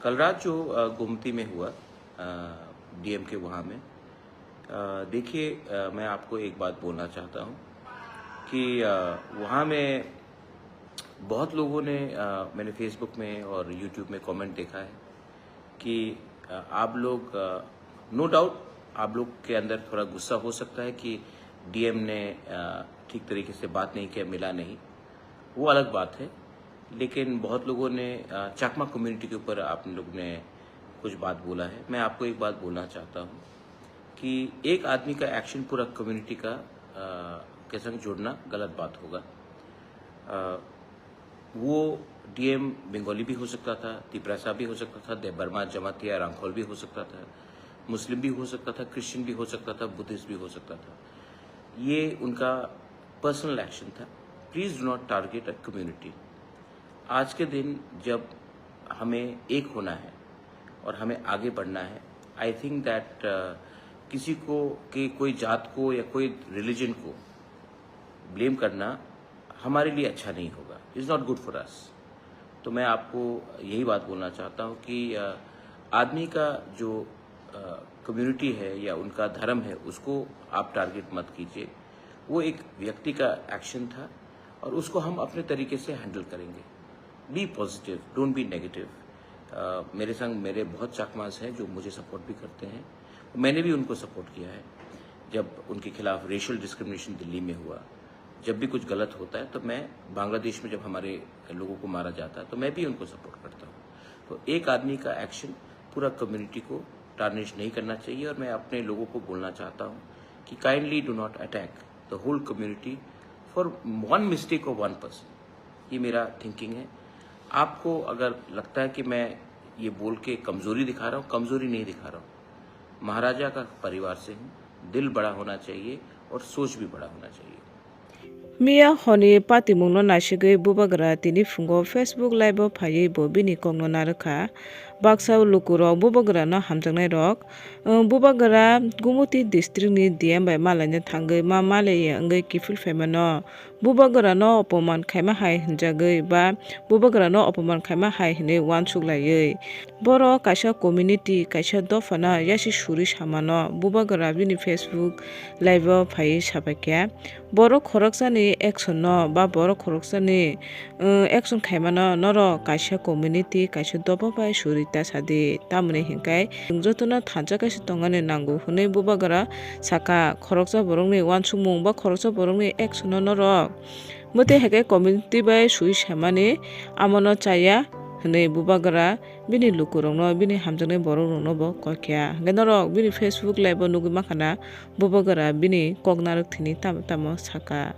कल रात जो गोमती में हुआ डीएम के वहाँ में, देखिए मैं आपको एक बात बोलना चाहता हूँ कि वहाँ में बहुत लोगों ने मैंने फेसबुक में और यूट्यूब में कमेंट देखा है कि आप लोग नो डाउट आप लोग के अंदर थोड़ा गुस्सा हो सकता है कि डीएम ने ठीक तरीके से बात नहीं किया, मिला नहीं, वो अलग बात है। लेकिन बहुत लोगों ने चाकमा कम्युनिटी के ऊपर आप लोग ने कुछ बात बोला है। मैं आपको एक बात बोलना चाहता हूँ कि एक आदमी का एक्शन पूरा कम्युनिटी का के संग जोड़ना गलत बात होगा। वो डीएम बंगाली भी हो सकता था, तिपरासा भी हो सकता था, देबर्मा जमातिया रांखोल भी हो सकता था, मुस्लिम भी हो सकता था, क्रिश्चियन भी हो सकता था, बुद्धिस्ट भी हो सकता था। ये उनका पर्सनल एक्शन था। Please do not target a community. आज के दिन जब हमें एक होना है और हमें आगे बढ़ना है, आई थिंक दैट किसी को कि कोई जात को या कोई रिलीजन को ब्लेम करना हमारे लिए अच्छा नहीं होगा, is not good for us. तो मैं आपको यही बात बोलना चाहता हूँ कि आदमी का जो कम्युनिटी है या उनका धर्म है उसको आप टारगेट मत कीजिए। वो एक व्यक्ति का एक्शन था और उसको हम अपने तरीके से हैंडल करेंगे। Be positive, don't be negative. मेरे संग मेरे बहुत चाकमास हैं जो मुझे सपोर्ट भी करते हैं, मैंने भी उनको सपोर्ट किया है। जब उनके खिलाफ रेशियल डिस्क्रिमिनेशन दिल्ली में हुआ, जब भी कुछ गलत होता है तो मैं बांग्लादेश में जब हमारे लोगों को मारा जाता है तो मैं भी उनको सपोर्ट करता हूँ। तो एक आदमी का एक्शन पूरा कम्युनिटी को टार्निश नहीं करना चाहिए। और मैं अपने लोगों को बोलना चाहता हूँ कि kindly do not attack the whole community for one mistake of one person. ये मेरा थिंकिंग है। आपको अगर लगता है कि मैं ये बोल के कमज़ोरी दिखा रहा हूँ, कमज़ोरी नहीं दिखा रहा हूँ। महाराजा का परिवार से हूँ, दिल बड़ा होना चाहिए और सोच भी बड़ा होना चाहिए। Mia honi pati mungno nashigui bubagra tini fungo Facebook live phayi bo bini kongno narukha baksa lukuro bubagra no hamjangnai rok bubagra Gumuti district ni DM bai malaina thangui ma malai angai kifil femano bubagra no opoman khaima hai hinjagui ba bubagra no opoman khaima hai hine wansuklaiui boro kaisa community kaisa dofana yasi suri samano bubagra bini Facebook live phayi sabakya boro khoroksani action no ba boro khoroksani action khaimano noro kaisa community kaisa dopa bai surita sadi tamne hingkai jotona thansa kaisa tongani nangu hunai bubagra saka khoroksa borokni wansukmung ba khoroksa borokni action no noro mote heke community bai sui samani amono chaya hinai bubagra bini lukurokno bini hamjaknai borokrokno bo kokya genoro bini Facebook live nugui makhana bubagra bini koknarok thini tamo saka